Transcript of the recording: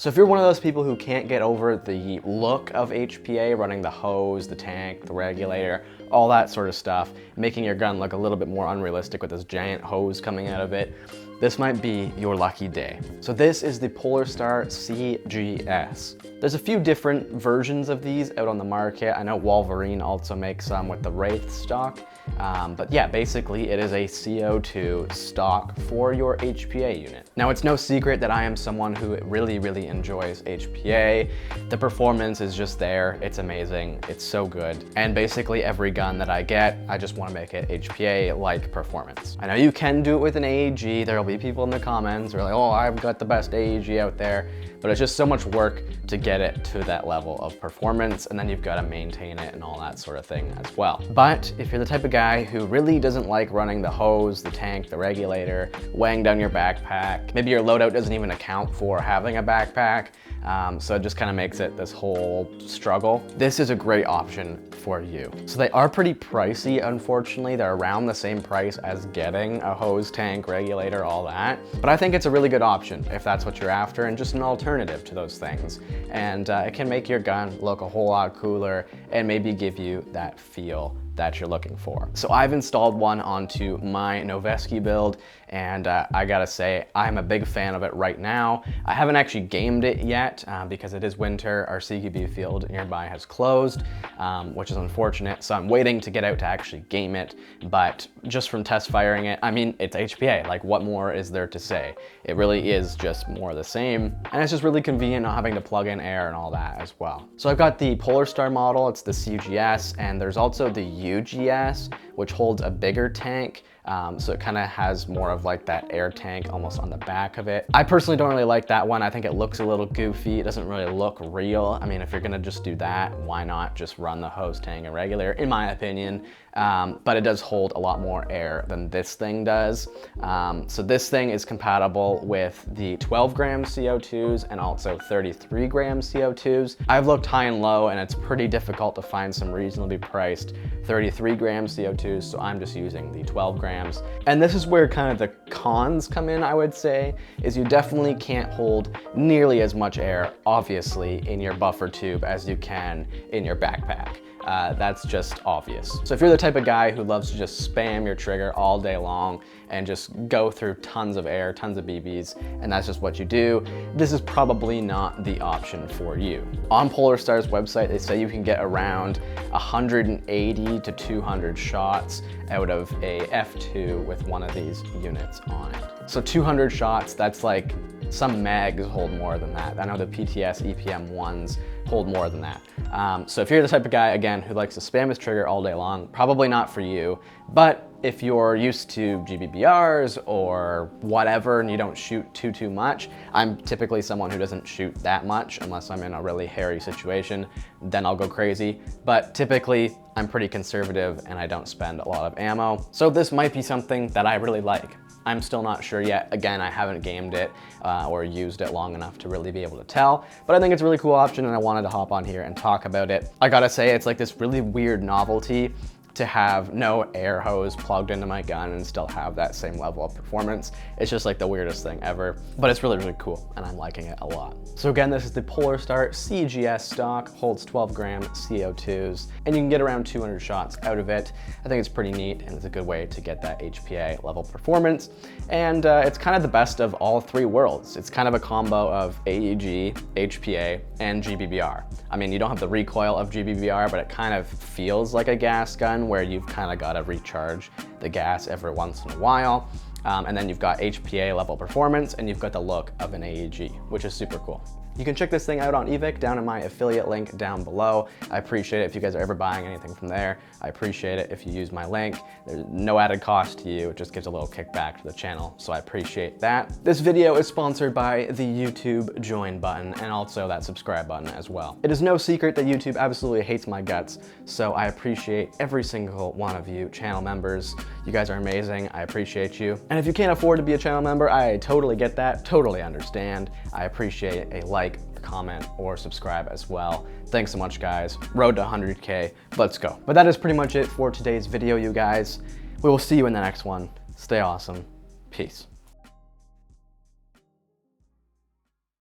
So if you're one of those people who can't get over the look of HPA, running the hose, the tank, the regulator, all that sort of stuff, making your gun look a little bit more unrealistic with this giant hose coming out of it, this might be your lucky day. So this is the Polarstar CGS. There's a few different versions of these out on the market. I know Wolverine also makes some with the Wraith stock. But yeah, basically it is a CO2 stock for your HPA unit. Now it's no secret that I am someone who really enjoys HPA. The performance is just there, it's amazing, it's so good. And basically every gun that I get, I just want to make it HPA-like performance. I know you can do it with an AEG. There'll be people in the comments who are like, oh, I've got the best AEG out there. But it's just so much work to get it to that level of performance, and then you've got to maintain it and all that sort of thing as well. But if you're the type of guy who really doesn't like running the hose, the tank, the regulator, weighing down your backpack, maybe your loadout doesn't even account for having a backpack, so it just kind of makes it this whole struggle, this is a great option for you. So they are pretty pricey, unfortunately. They're around the same price as getting a hose, tank, regulator, all that. But I think it's a really good option if that's what you're after, and just an alternative to those things. And it can make your gun look a whole lot cooler and maybe give you that feel that you're looking for. So I've installed one onto my Noveski build, and I gotta say, I'm a big fan of it right now. I haven't actually gamed it yet because it is winter. Our CQB field nearby has closed, which is unfortunate. So I'm waiting to get out to actually game it. But just from test firing it, I mean, it's HPA. Like, what more is there to say? It really is just more of the same. And it's just really convenient not having to plug in air and all that as well. So I've got the Polarstar model, it's the CGS, and there's also the UGS, which holds a bigger tank. So it kind of has more of like that air tank almost on the back of it. I personally don't really like that one. I think it looks a little goofy. It doesn't really look real. I mean, if you're gonna just do that, why not just run the hose, tank, and regulator, in my opinion. But it does hold a lot more air than this thing does. So this thing is compatible with the 12 gram CO2s and also 33 gram CO2s. I've looked high and low, and it's pretty difficult to find some reasonably priced 33 gram CO2s, so I'm just using the 12 grams. And this is where kind of the cons come in, I would say, is you definitely can't hold nearly as much air, obviously, in your buffer tube as you can in your backpack. That's just obvious. So if you're the type of guy who loves to just spam your trigger all day long and just go through tons of air, tons of BBs, and that's just what you do, this is probably not the option for you. On Polarstar's website, they say you can get around 180 to 200 shots out of a F2 with one of these units on it. So 200 shots, that's like, some mags hold more than that. I know the PTS EPM ones hold more than that. So if you're the type of guy, again, who likes to spam his trigger all day long, probably not for you. But if you're used to GBBRs or whatever and you don't shoot too much, I'm typically someone who doesn't shoot that much unless I'm in a really hairy situation, then I'll go crazy. But typically, I'm pretty conservative and I don't spend a lot of ammo. So this might be something that I really like. I'm still not sure yet. Again, I haven't gamed it or used it long enough to really be able to tell, but I think it's a really cool option and I wanted to hop on here and talk about it. I gotta say, it's like this really weird novelty to have no air hose plugged into my gun and still have that same level of performance. It's just like the weirdest thing ever, but it's really cool and I'm liking it a lot. So again, this is the Polarstar CGS stock, holds 12 gram CO2s, and you can get around 200 shots out of it. I think it's pretty neat and it's a good way to get that HPA level performance. And it's kind of the best of all three worlds. It's kind of a combo of AEG, HPA, and GBBR. I mean, you don't have the recoil of GBBR, but it kind of feels like a gas gun where you've kind of got to recharge the gas every once in a while. And then you've got HPA level performance and you've got the look of an AEG, which is super cool. You can check this thing out on eVic down in my affiliate link down below. I appreciate it if you guys are ever buying anything from there. I appreciate it if you use my link. There's no added cost to you. It just gives a little kickback to the channel, so I appreciate that. This video is sponsored by the YouTube join button and also that subscribe button as well. It is no secret that YouTube absolutely hates my guts, so I appreciate every single one of you channel members. You guys are amazing. I appreciate you. And if you can't afford to be a channel member, I totally get that, totally understand. I appreciate a like, comment, or subscribe as well. Thanks so much, guys. Road to 100K. Let's go. But that is pretty much it for today's video, you guys. We will see you in the next one. Stay awesome. Peace.